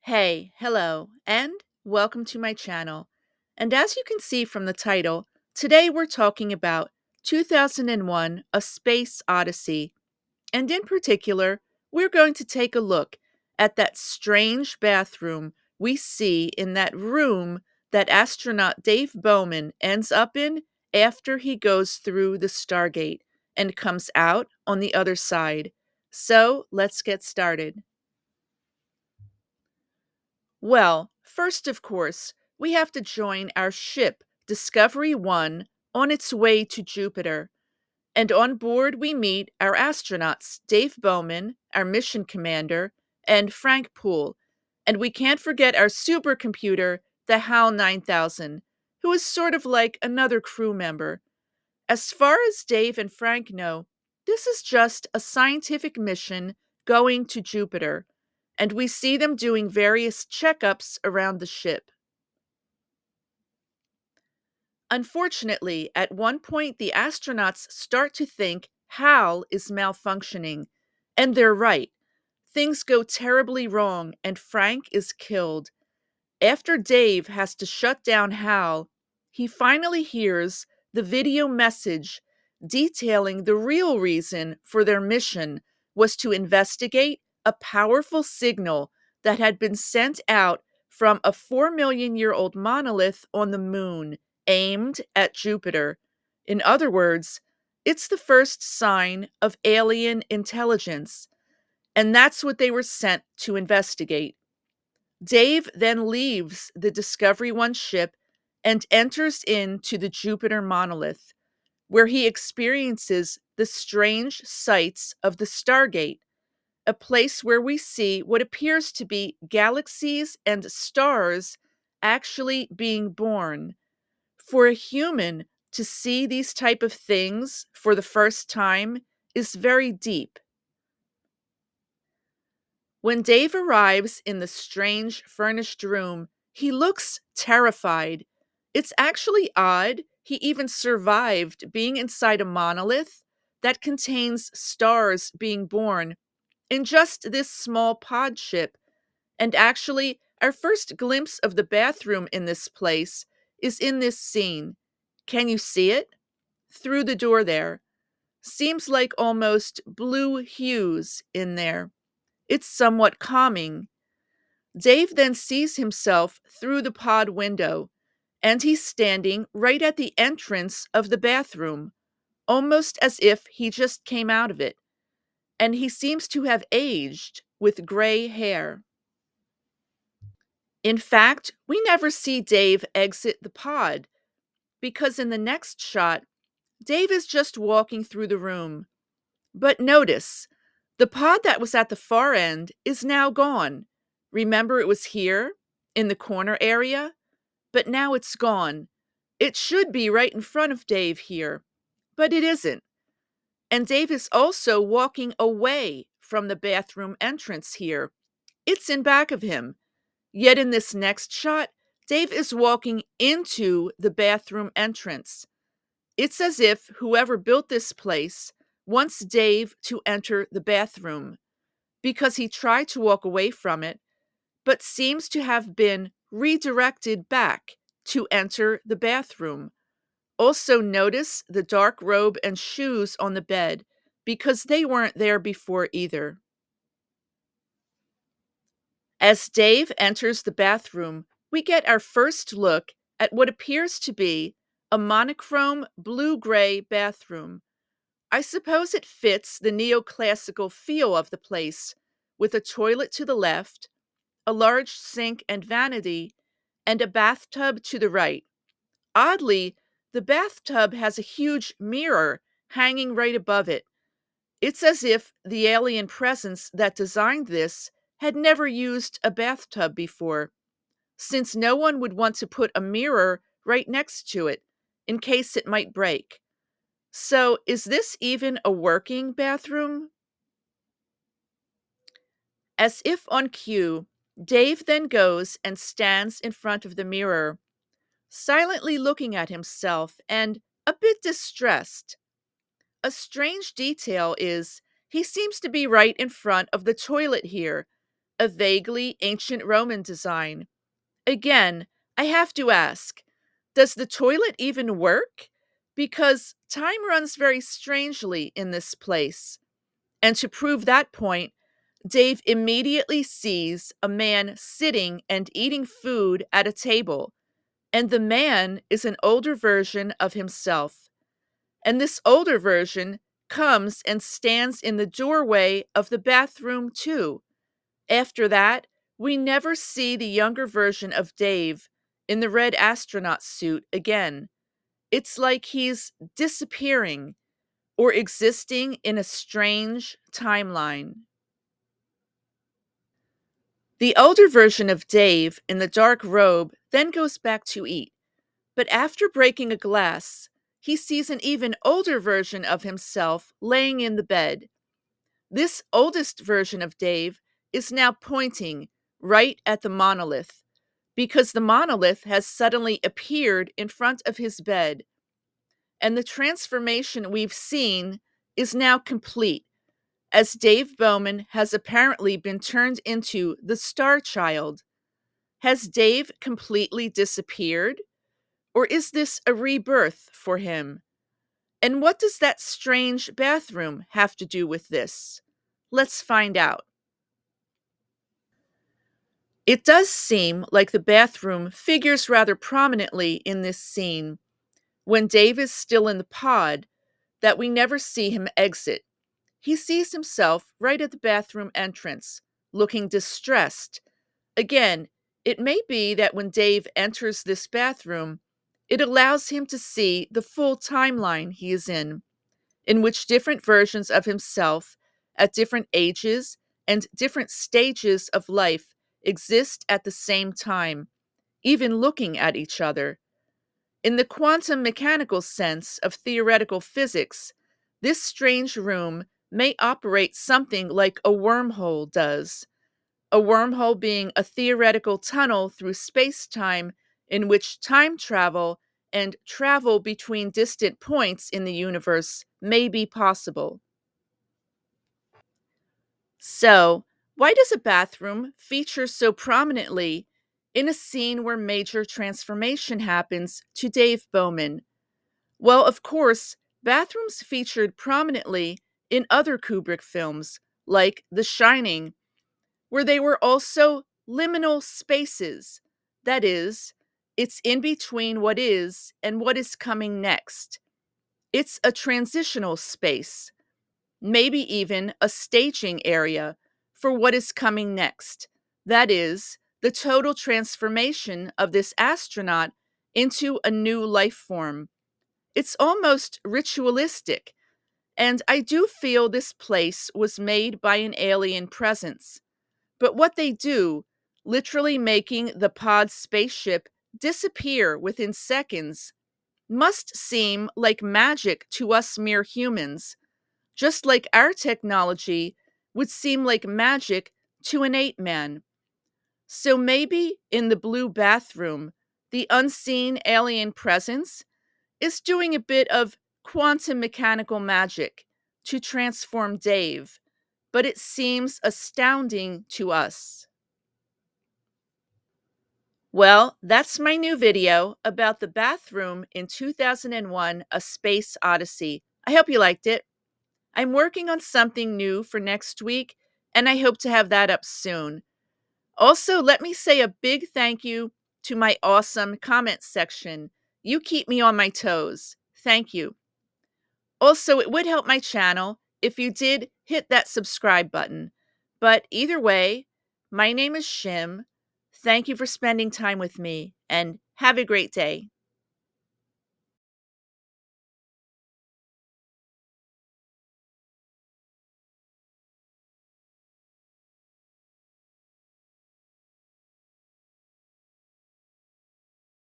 Hey, hello, and welcome to my channel. And as you can see from the title, today we're talking about 2001 A Space Odyssey. And in particular, we're going to take a look at that strange bathroom we see in that room that astronaut Dave Bowman ends up in after he goes through the Stargate and comes out on the other side. So let's get started. Well, first, of course, we have to join our ship, Discovery 1, on its way to Jupiter. And on board, we meet our astronauts, Dave Bowman, our mission commander, and Frank Poole. And we can't forget our supercomputer, the HAL 9000, who is sort of like another crew member. As far as Dave and Frank know, this is just a scientific mission going to Jupiter, and we see them doing various checkups around the ship. Unfortunately, at one point, the astronauts start to think HAL is malfunctioning, and they're right. Things go terribly wrong, and Frank is killed. After Dave has to shut down Hal, he finally hears the video message detailing the real reason for their mission was to investigate a powerful signal that had been sent out from a 4 million-year-old monolith on the moon aimed at Jupiter. In other words, it's the first sign of alien intelligence, and that's what they were sent to investigate. Dave then leaves the Discovery 1 ship and enters into the Jupiter monolith, where he experiences the strange sights of the Stargate, a place where we see what appears to be galaxies and stars actually being born. For a human to see these type of things for the first time is very deep. When Dave arrives in the strange furnished room, he looks terrified. It's actually odd he even survived being inside a monolith that contains stars being born in just this small pod ship. And actually, our first glimpse of the bathroom in this place is in this scene. Can you see it? Through the door there. Seems like almost blue hues in there. It's somewhat calming. Dave then sees himself through the pod window, and he's standing right at the entrance of the bathroom, almost as if he just came out of it. And he seems to have aged with gray hair. In fact, we never see Dave exit the pod, because in the next shot, Dave is just walking through the room. But notice, the pod that was at the far end is now gone. Remember, it was here in the corner area, but now it's gone. It should be right in front of Dave here, but it isn't. And Dave is also walking away from the bathroom entrance here. It's in back of him. Yet in this next shot, Dave is walking into the bathroom entrance. It's as if whoever built this place wants Dave to enter the bathroom, because he tried to walk away from it, but seems to have been redirected back to enter the bathroom. Also, notice the dark robe and shoes on the bed, because they weren't there before either. As Dave enters the bathroom, we get our first look at what appears to be a monochrome blue-gray bathroom. I suppose it fits the neoclassical feel of the place, with a toilet to the left, a large sink and vanity, and a bathtub to the right. Oddly, the bathtub has a huge mirror hanging right above it. It's as if the alien presence that designed this had never used a bathtub before, since no one would want to put a mirror right next to it in case it might break. So, is this even a working bathroom? As if on cue, Dave then goes and stands in front of the mirror, silently looking at himself and a bit distressed. A strange detail is he seems to be right in front of the toilet here, a vaguely ancient Roman design. Again, I have to ask, does the toilet even work? Because time runs very strangely in this place. And to prove that point, Dave immediately sees a man sitting and eating food at a table, and the man is an older version of himself. And this older version comes and stands in the doorway of the bathroom, too. After that, we never see the younger version of Dave in the red astronaut suit again. It's like he's disappearing or existing in a strange timeline. The older version of Dave in the dark robe then goes back to eat, but after breaking a glass, he sees an even older version of himself laying in the bed. This oldest version of Dave is now pointing right at the monolith because the monolith has suddenly appeared in front of his bed, and the transformation we've seen is now complete as Dave Bowman has apparently been turned into the Star Child. Has Dave completely disappeared? Or is this a rebirth for him? And what does that strange bathroom have to do with this? Let's find out. It does seem like the bathroom figures rather prominently in this scene when Dave is still in the pod that we never see him exit. He sees himself right at the bathroom entrance, looking distressed. Again, it may be that when Dave enters this bathroom, it allows him to see the full timeline he is in which different versions of himself at different ages and different stages of life exist at the same time, even looking at each other. In the quantum mechanical sense of theoretical physics, this strange room may operate something like a wormhole does. A wormhole being a theoretical tunnel through space time in which time travel and travel between distant points in the universe may be possible. So, why does a bathroom feature so prominently in a scene where major transformation happens to Dave Bowman? Well, of course, bathrooms featured prominently in other Kubrick films, like The Shining, where they were also liminal spaces. That is, it's in between what is and what is coming next. It's a transitional space, maybe even a staging area for what is coming next. That is, the total transformation of this astronaut into a new life form. It's almost ritualistic, and I do feel this place was made by an alien presence. But what they do, literally making the pod spaceship disappear within seconds, must seem like magic to us mere humans, just like our technology would seem like magic to an ape man. So maybe in the blue bathroom, the unseen alien presence is doing a bit of quantum mechanical magic to transform Dave, but it seems astounding to us. Well, that's my new video about the bathroom in 2001 A Space Odyssey. I hope you liked it. I'm working on something new for next week, and I hope to have that up soon. Also, let me say a big thank you to my awesome comment section. You keep me on my toes. Thank you. Also, it would help my channel if you did hit that subscribe button. But either way, my name is Shim. Thank you for spending time with me, and have a great day.